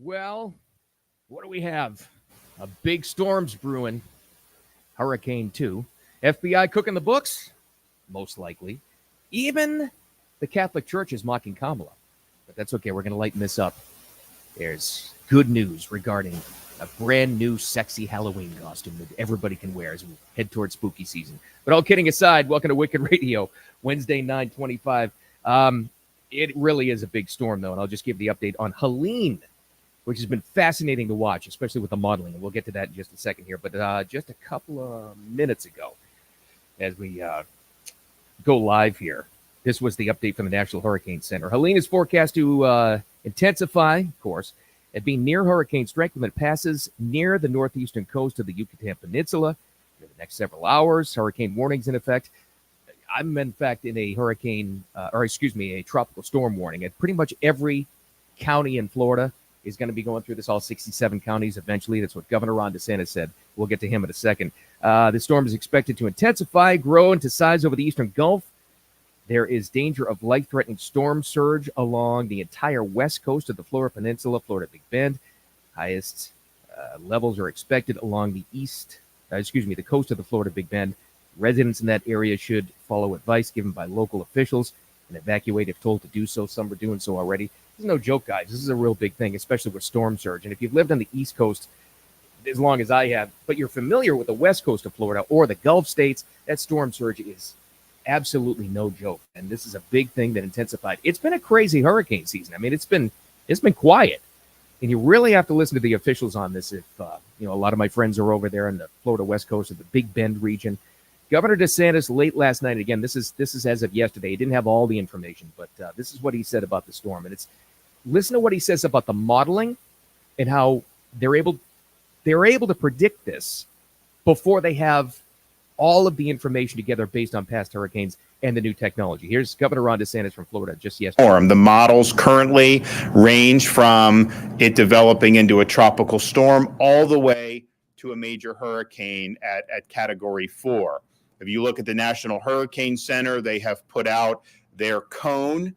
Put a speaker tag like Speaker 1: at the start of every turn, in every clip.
Speaker 1: Well, what do we have? A big storm's brewing. Hurricane 2. FBI cooking the books? Most likely. Even the Catholic Church is mocking Kamala. But that's okay. We're going to lighten this up. There's good news regarding a brand new sexy Halloween costume that everybody can wear as we head towards spooky season. But all kidding aside, welcome to Wicked Radio, Wednesday, 9:25. It really is a big storm, though, and I'll just give the update on Helene, which has been fascinating to watch, especially with the modeling. And we'll get to that in just a second here. But just a couple of minutes ago, as we go live here, this was the update from the National Hurricane Center. Helene is forecast to intensify, of course, and be near hurricane strength when it passes near the northeastern coast of the Yucatan Peninsula in the next several hours. Hurricane warnings in effect. I'm, in fact, in a a tropical storm warning. And pretty much every county in Florida is going to be going through this, all 67 counties eventually. That's what Governor Ron DeSantis said. We'll get to him in a second. The storm is expected to intensify, grow into size over the eastern Gulf. There is danger of life-threatening storm surge along the entire west coast of the Florida Peninsula, Florida Big Bend. Highest levels are expected along the the coast of the Florida Big Bend. Residents in that area should follow advice given by local officials and evacuate if told to do so. Some are doing so already. This is no joke, guys. This is a real big thing, especially with storm surge. And if you've lived on the East Coast as long as I have, but you're familiar with the west coast of Florida or the Gulf states, that storm surge is absolutely no joke. And this is a big thing that intensified. It's been a crazy hurricane season. I mean, it's been quiet. And you really have to listen to the officials on this. If a lot of my friends are over there in the Florida west coast of the Big Bend region. Governor DeSantis late last night, again, this is as of yesterday. He didn't have all the information, but this is what he said about the storm. And listen to what he says about the modeling and how they're able to predict this before they have all of the information together based on past hurricanes and the new technology. Here's Governor Ron DeSantis from Florida just yesterday.
Speaker 2: The models currently range from it developing into a tropical storm all the way to a major hurricane at Category 4. If you look at the National Hurricane Center, they have put out their cone,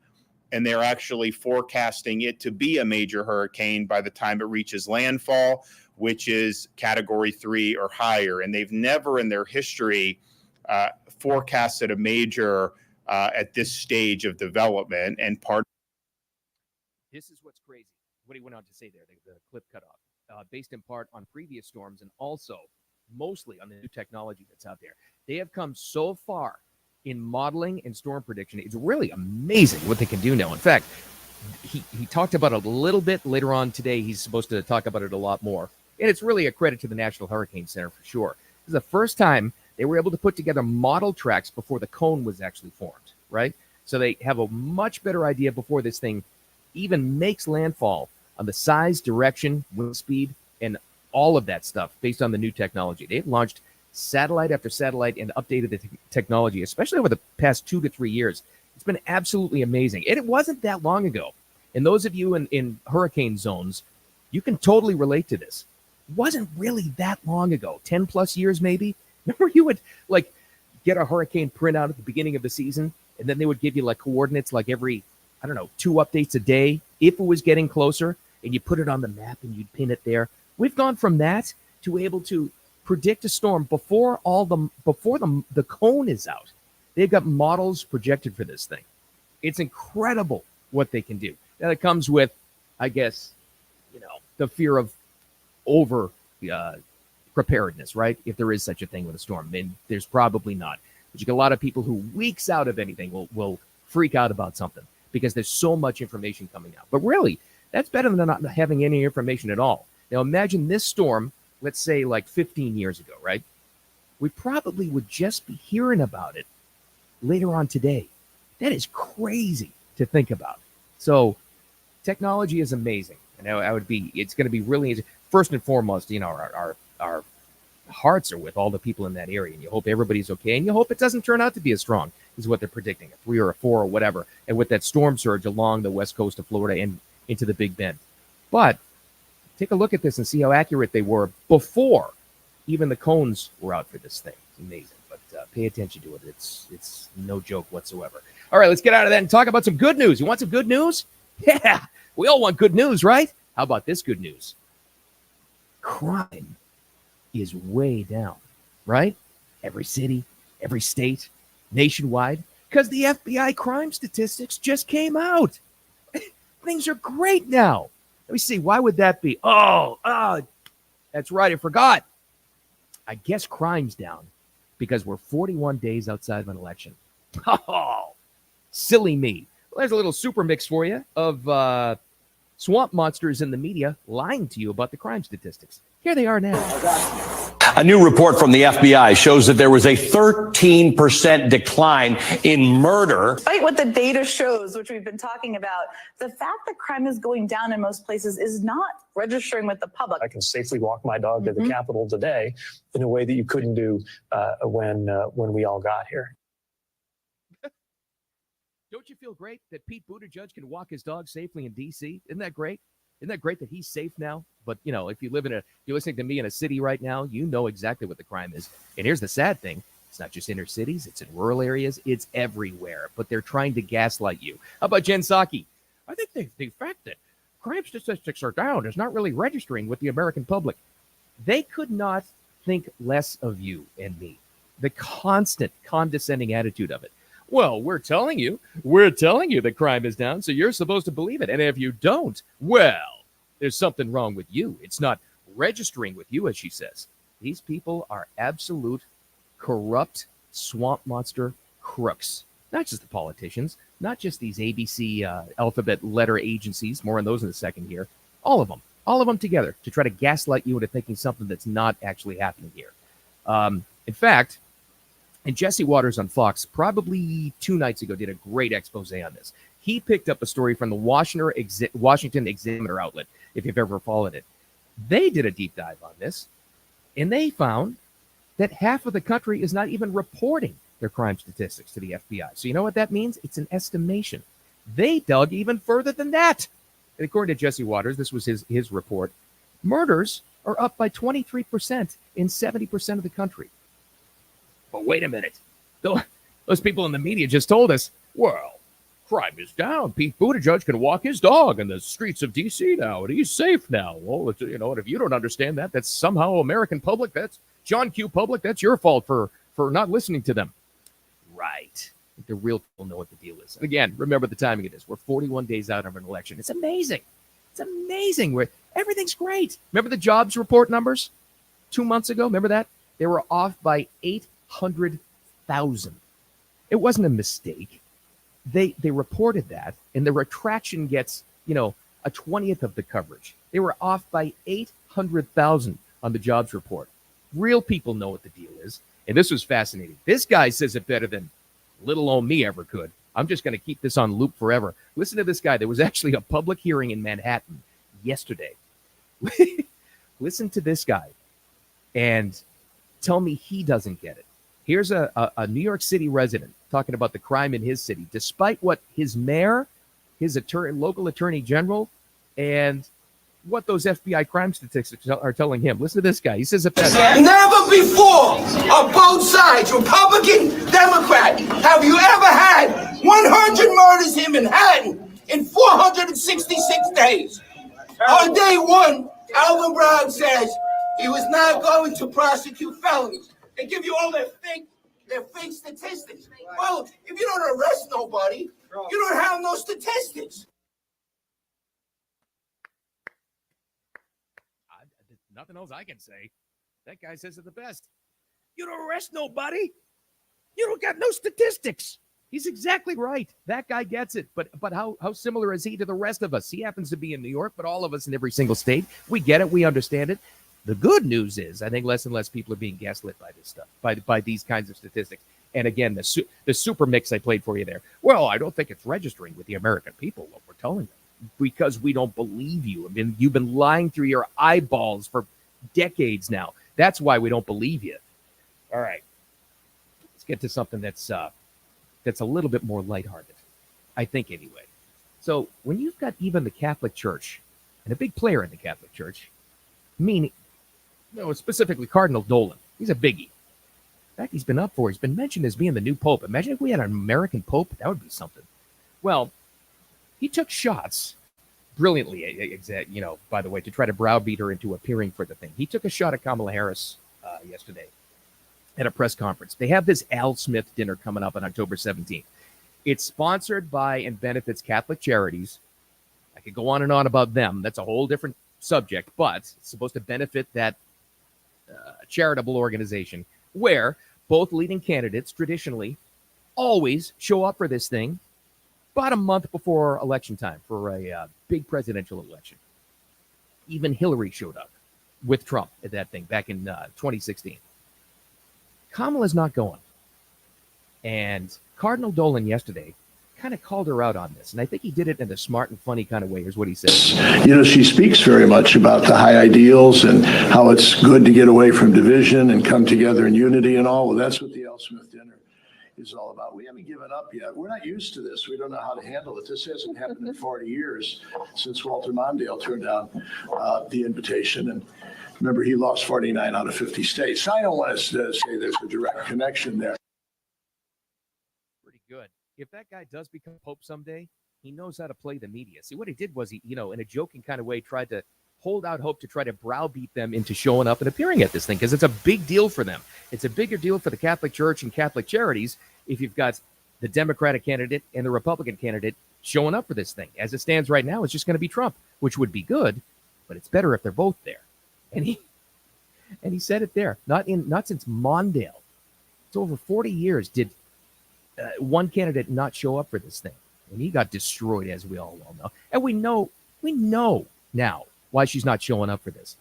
Speaker 2: and they're actually forecasting it to be a major hurricane by the time it reaches landfall, which is Category 3 or higher. And they've never in their history forecasted a major at this stage of development. And
Speaker 1: this is what's crazy. What he went on to say there, the clip cut off, based in part on previous storms and also mostly on the new technology that's out there. They have come so far in modeling and storm prediction. It's really amazing what they can do now. In fact, he talked about it a little bit later on today. He's supposed to talk about it a lot more. And it's really a credit to the National Hurricane Center for sure. This is the first time they were able to put together model tracks before the cone was actually formed, right? So they have a much better idea before this thing even makes landfall on the size, direction, wind speed, and all of that stuff based on the new technology. They've launched satellite after satellite and updated the technology, especially over the past 2 to 3 years. It's been absolutely amazing. And it wasn't that long ago. And those of you in hurricane zones, you can totally relate to this. It wasn't really that long ago, 10 plus years maybe. Remember you would get a hurricane printout at the beginning of the season, and then they would give you coordinates every, 2 updates a day if it was getting closer, and you put it on the map and you'd pin it there. We've gone from that to able to predict a storm before the cone is out. They've got models projected for this thing. It's incredible what they can do. Now it comes with, I guess, the fear of over preparedness, right? If there is such a thing with a storm, and there's probably not. But you get a lot of people who weeks out of anything will freak out about something because there's so much information coming out. But really, that's better than not having any information at all. Now imagine this storm, let's say 15 years ago, right? We probably would just be hearing about it later on today. That is crazy to think about. So technology is amazing. And it's going to be really, first and foremost, our hearts are with all the people in that area. And you hope everybody's okay. And you hope it doesn't turn out to be as strong as what they're predicting, a 3 or a 4 or whatever. And with that storm surge along the west coast of Florida and into the Big Bend. But take a look at this and see how accurate they were before even the cones were out for this thing. It's amazing, but pay attention to it. It's no joke whatsoever. All right, let's get out of that and talk about some good news. You want some good news? Yeah, we all want good news, right? How about this good news? Crime is way down, right? Every city, every state, nationwide, because the FBI crime statistics just came out. Things are great now. Let me see. Why would that be? That's right. I forgot. I guess crime's down because we're 41 days outside of an election. Oh, silly me. Well, there's a little super mix for you of swamp monsters in the media lying to you about the crime statistics. Here they are now.
Speaker 3: A new report from the FBI shows that there was a 13% decline in murder.
Speaker 4: Despite what the data shows, which we've been talking about, the fact that crime is going down in most places is not registering with the public.
Speaker 5: I can safely walk my dog to the Capitol today in a way that you couldn't do when we all got here.
Speaker 1: Don't you feel great that Pete Buttigieg can walk his dog safely in D.C.? Isn't that great? Isn't that great that he's safe now? But, you know, if you're listening to me in a city right now, you know exactly what the crime is. And here's the sad thing. It's not just inner cities. It's in rural areas. It's everywhere. But they're trying to gaslight you. How about Jen Psaki? I think the fact that crime statistics are down is not really registering with the American public. They could not think less of you and me. The constant condescending attitude of it. Well, we're telling you that crime is down, so you're supposed to believe it. And if you don't, well, there's something wrong with you. It's not registering with you, as she says. These people are absolute corrupt swamp monster crooks. Not just the politicians, not just these ABC alphabet letter agencies, more on those in a second here. All of them together to try to gaslight you into thinking something that's not actually happening here. In fact, and Jesse Waters on Fox, probably 2 nights ago, did a great expose on this. He picked up a story from the Washington Examiner outlet, if you've ever followed it. They did a deep dive on this, and they found that half of the country is not even reporting their crime statistics to the FBI. So you know what that means? It's an estimation. They dug even further than that. And according to Jesse Waters, this was his report, murders are up by 23% in 70% of the country. But wait a minute. Those people in the media just told us, well, crime is down. Pete Buttigieg can walk his dog in the streets of D.C. now, and he's safe now. Well, you know, and if you don't understand that, that's somehow American public. That's John Q. public. That's your fault for not listening to them. Right. The real people know what the deal is. And again, remember the timing of this. We're 41 days out of an election. It's amazing. It's amazing. Everything's great. Remember the jobs report numbers 2 months ago? Remember that? They were off by 800,000. It wasn't a mistake. They reported that, and the retraction gets, a 20th of the coverage. They were off by 800,000 on the jobs report. Real people know what the deal is, and this was fascinating. This guy says it better than little old me ever could. I'm just going to keep this on loop forever. Listen to this guy. There was actually a public hearing in Manhattan yesterday. Listen to this guy and tell me he doesn't get it. Here's a New York City resident talking about the crime in his city, despite what his mayor, his local attorney general, and what those FBI crime statistics are telling him. Listen to this guy. He says it best.
Speaker 6: Never before on both sides, Republican, Democrat, have you ever had 100 murders in Manhattan in 466 days. On day one, Alvin Brown says he was not going to prosecute felonies. They give you all their fake statistics. Well, if you don't arrest nobody, you don't have no statistics.
Speaker 1: Nothing else I can say. That guy says it the best. You don't arrest nobody. You don't got no statistics. He's exactly right. That guy gets it. But how similar is he to the rest of us? He happens to be in New York, but all of us in every single state. We get it. We understand it. The good news is I think less and less people are being gaslit by this stuff, by these kinds of statistics. And again, the super mix I played for you there. Well, I don't think it's registering with the American people, what we're telling them, because we don't believe you. I mean, you've been lying through your eyeballs for decades now. That's why we don't believe you. All right. Let's get to something that's a little bit more lighthearted, I think anyway. So when you've got even the Catholic Church, and a big player in the Catholic Church, specifically Cardinal Dolan, he's a biggie. In fact, he's been mentioned as being the new pope. Imagine if we had an American pope. That would be something. Well, he took shots brilliantly, by the way, to try to browbeat her into appearing for the thing. He took a shot at Kamala Harris yesterday at a press conference. They have this Al Smith dinner coming up on October 17th. It's sponsored by and benefits Catholic Charities. I could go on and on about them. That's a whole different subject, but it's supposed to benefit that charitable organization where both leading candidates traditionally always show up for this thing about a month before election time for a big presidential election. Even Hillary showed up with Trump at that thing back in 2016. Kamala's not going. And Cardinal Dolan yesterday kind of called her out on this. And I think he did it in a smart and funny kind of way. Here's what he said.
Speaker 7: She speaks very much about the high ideals and how it's good to get away from division and come together in unity and all. Well, that's what the Al Smith dinner is all about. We haven't given up yet. We're not used to this. We don't know how to handle it. This hasn't happened in 40 years since Walter Mondale turned down the invitation. And remember, he lost 49 out of 50 states. I don't want to say there's a direct connection there.
Speaker 1: Pretty good. If that guy does become Pope someday, he knows how to play the media. See, what he did was he, in a joking kind of way, tried to hold out hope to try to browbeat them into showing up and appearing at this thing because it's a big deal for them. It's a bigger deal for the Catholic Church and Catholic Charities if you've got the Democratic candidate and the Republican candidate showing up for this thing. As it stands right now, it's just going to be Trump, which would be good, but it's better if they're both there. And he said it there. Not since Mondale. It's over 40 years did one candidate not show up for this thing, and he got destroyed, as we all well know. And we know now why she's not showing up for this.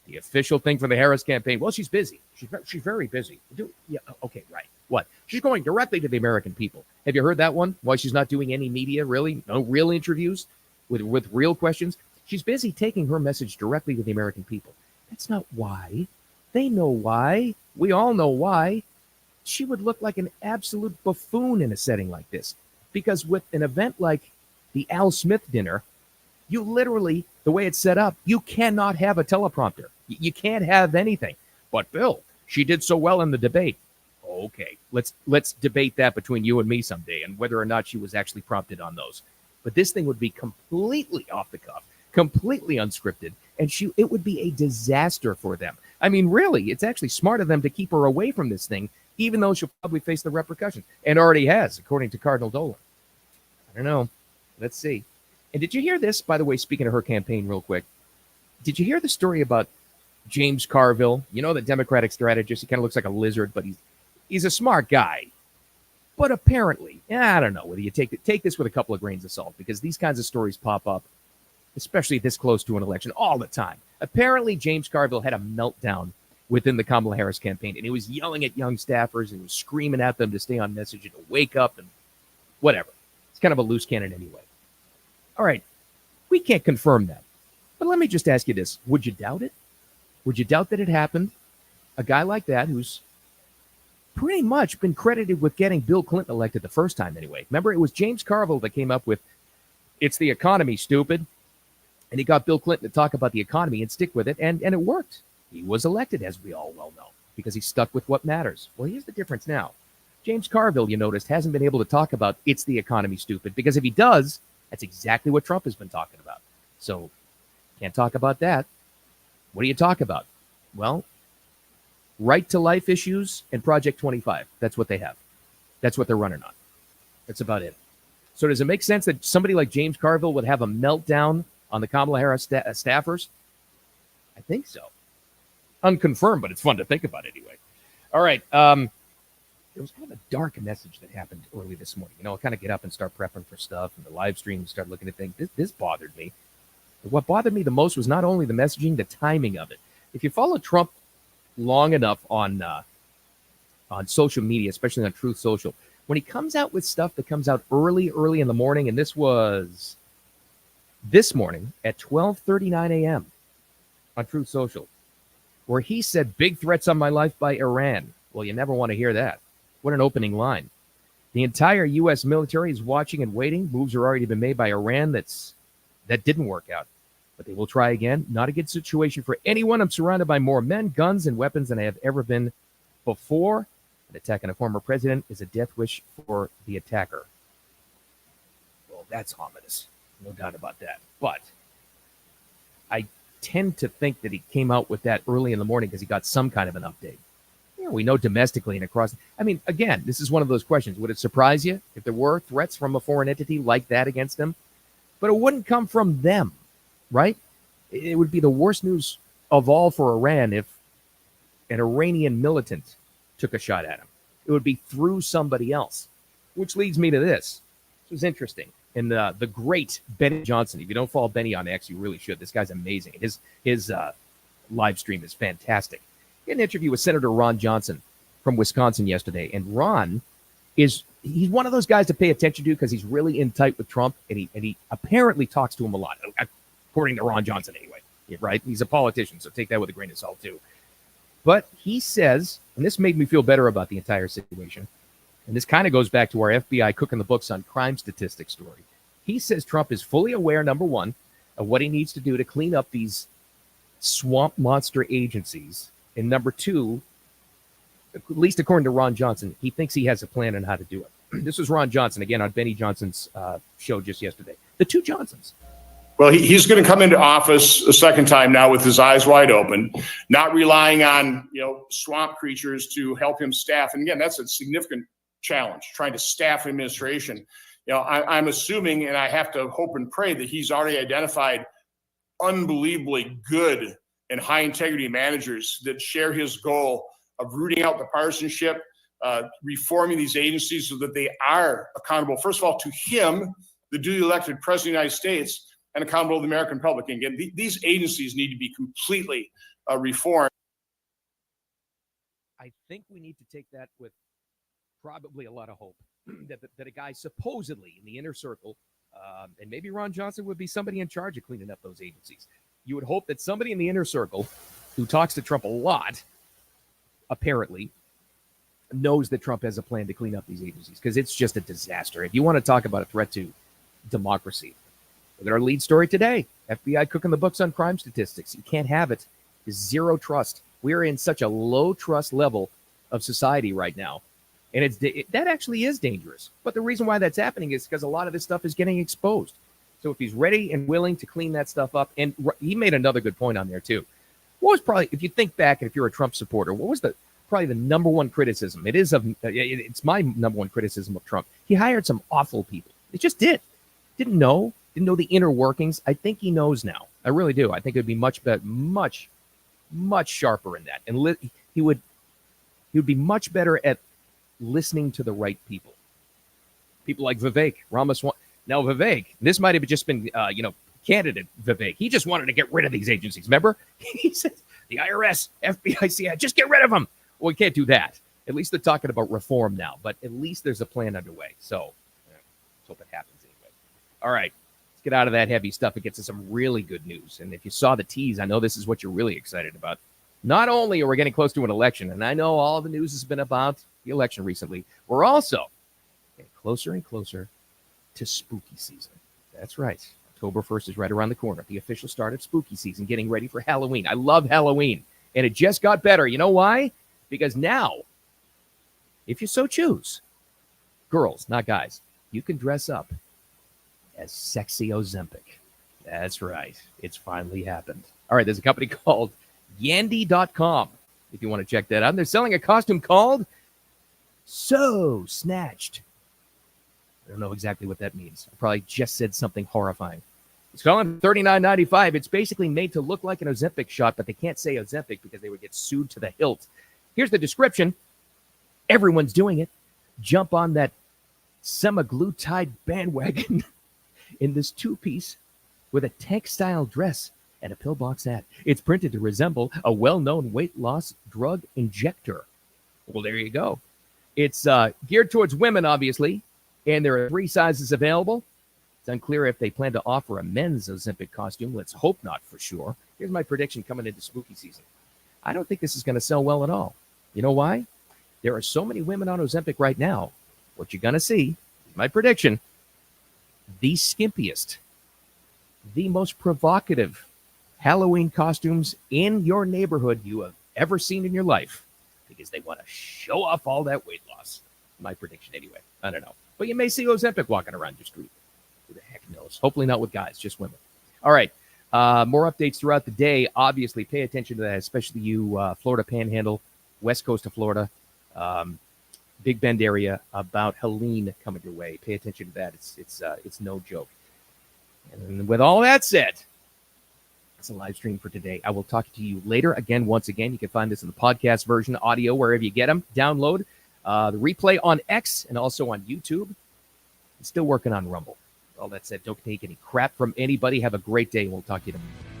Speaker 1: The official thing for the Harris campaign, well, she's busy. She's very busy. Yeah, okay, right. What? She's going directly to the American people. Have you heard that one? Why she's not doing any media, really? No real interviews with real questions? She's busy taking her message directly to the American people. That's not why. They know why. We all know why. She would look like an absolute buffoon in a setting like this. Because with an event like the Al Smith dinner, you literally, the way it's set up, you cannot have a teleprompter. You can't have anything. But Bill, she did so well in the debate. Okay, let's debate that between you and me someday and whether or not she was actually prompted on those. But this thing would be completely off the cuff, completely unscripted, and it would be a disaster for them. I mean, really, it's actually smart of them to keep her away from this thing, even though she'll probably face the repercussions, and already has, according to Cardinal Dolan. I don't know. Let's see. And did you hear this, by the way, speaking of her campaign real quick, did you hear the story about James Carville? The Democratic strategist. He kind of looks like a lizard, but he's a smart guy. But apparently, I don't know whether you take this with a couple of grains of salt, because these kinds of stories pop up, especially this close to an election, all the time. Apparently, James Carville had a meltdown within the Kamala Harris campaign, and he was yelling at young staffers and was screaming at them to stay on message and to wake up and whatever. It's kind of a loose cannon anyway. All right, we can't confirm that. But let me just ask you this. Would you doubt it? Would you doubt that it happened? A guy like that who's pretty much been credited with getting Bill Clinton elected the first time anyway. Remember, it was James Carville that came up with, "It's the economy, stupid." And he got Bill Clinton to talk about the economy and stick with it, and it worked. He was elected, as we all well know, because he stuck with what matters. Well, here's the difference now. James Carville, you noticed, hasn't been able to talk about "it's the economy, stupid," because if he does, that's exactly what Trump has been talking about. So, can't talk about that. What do you talk about? Well, right to life issues and Project 25. That's what they have. That's what they're running on. That's about it. So does it make sense that somebody like James Carville would have a meltdown on the Kamala Harris staffers? I think so. Unconfirmed, but it's fun to think about anyway. All right. There was kind of a dark message that happened early this morning. I kind of get up and start prepping for stuff and the live stream and start looking at things. This bothered me. What bothered me the most was not only the messaging, the timing of it. If you follow Trump long enough on social media, especially on Truth Social, when he comes out with stuff that comes out early in the morning, and this was this morning at 12:39 a.m. on Truth Social, where he said, "Big threats on my life by Iran." Well, you never want to hear that. What an opening line. The entire U.S. military is watching and waiting. Moves are already been made by Iran that didn't work out. But they will try again. Not a good situation for anyone. I'm surrounded by more men, guns, and weapons than I have ever been before. An attack on a former president is a death wish for the attacker. Well, that's ominous. No doubt about that. But I tend to think that he came out with that early in the morning because he got some kind of an update. Yeah, we know domestically and across. I mean, again, this is one of those questions. Would it surprise you if there were threats from a foreign entity like that against him? But it wouldn't come from them, right? It would be the worst news of all for Iran if an Iranian militant took a shot at him. It would be through somebody else, which leads me to this. This was interesting. And the great Benny Johnson, if you don't follow Benny on X, you really should. This guy's amazing. His live stream is fantastic. He had an interview with Senator Ron Johnson from Wisconsin yesterday. And Ron he's one of those guys to pay attention to because he's really in tight with Trump. And he apparently talks to him a lot, according to Ron Johnson anyway. Right? He's a politician, so take that with a grain of salt too. But he says, and this made me feel better about the entire situation, and this kind of goes back to our FBI cooking the books on crime statistics story. He says Trump is fully aware, number one, of what he needs to do to clean up these swamp monster agencies. And number two, at least according to Ron Johnson, he thinks he has a plan on how to do it. This was Ron Johnson, again, on Benny Johnson's show just yesterday. The two Johnsons.
Speaker 8: Well, he's going to come into office a second time now with his eyes wide open, not relying on, swamp creatures to help him staff. And again, that's a significant challenge, trying to staff administration. I'm assuming, and I have to hope and pray that he's already identified unbelievably good and high integrity managers that share his goal of rooting out the partisanship, reforming these agencies so that they are accountable, first of all, to him, the duly elected president of the United States, and accountable to the American public. And again, these agencies need to be completely reformed.
Speaker 1: I think we need to take that with probably a lot of hope that a guy supposedly in the inner circle, and maybe Ron Johnson would be somebody in charge of cleaning up those agencies. You would hope that somebody in the inner circle who talks to Trump a lot, apparently, knows that Trump has a plan to clean up these agencies because it's just a disaster. If you want to talk about a threat to democracy, look at our lead story today. FBI cooking the books on crime statistics. You can't have it. Zero trust. We're in such a low trust level of society right now. And that actually is dangerous. But the reason why that's happening is because a lot of this stuff is getting exposed. So if he's ready and willing to clean that stuff up, and he made another good point on there too. What was probably, if you think back, and if you're a Trump supporter, what was probably the number one criticism? It's my number one criticism of Trump. He hired some awful people. It just didn't know the inner workings. I think he knows now. I really do. I think it'd be much better, much sharper in that, and he would be much better at listening to the right people like Vivek Ramaswamy. Now Vivek, this might have just been candidate Vivek. He just wanted to get rid of these agencies. Remember, he said the IRS, FBI, CIA, just get rid of them. Well, we can't do that. At least they're talking about reform now, but at least there's a plan underway. So let's hope it happens anyway. All right. Get out of that heavy stuff and get to some really good news. And if you saw the tease, I know this is what you're really excited about. Not only are we getting close to an election, and I know all the news has been about the election recently, we're also getting closer and closer to spooky season. That's right. October 1st is right around the corner. The official start of spooky season, getting ready for Halloween. I love Halloween. And it just got better. You know why? Because now, if you so choose, girls, not guys, you can dress up as sexy Ozempic. That's right. It's finally happened. All right, there's a company called Yandy.com, if you want to check that out. They're selling a costume called So Snatched. I don't know exactly what that means. I probably just said something horrifying. It's calling $39.95. It's basically made to look like an Ozempic shot, but they can't say Ozempic because they would get sued to the hilt. Here's the description. Everyone's doing it. Jump on that semaglutide bandwagon in this two-piece with a tank-style dress and a pillbox ad. It's printed to resemble a well-known weight loss drug injector. Well, there you go. It's geared towards women, obviously, and there are 3 sizes available. It's unclear if they plan to offer a men's Ozempic costume. Let's hope not, for sure. Here's my prediction coming into spooky season. I don't think this is going to sell well at all. You know why? There are so many women on Ozempic right now. What you're going to see, my prediction, the skimpiest, the most provocative Halloween costumes in your neighborhood you have ever seen in your life, because they want to show off all that weight loss. My prediction anyway. I don't know. But you may see Ozempic walking around your street. Who the heck knows? Hopefully not with guys, just women. All right. More updates throughout the day. Obviously, pay attention to that, especially you Florida Panhandle, west coast of Florida, Big Bend area, about Helene coming your way. Pay attention to that. It's no joke. And with all that said, that's a live stream for today. I will talk to you later. Again, once again, you can find this in the podcast version, audio, wherever you get them. Download the replay on X and also on YouTube. I'm still working on Rumble. All that said, don't take any crap from anybody. Have a great day, and we'll talk to you tomorrow.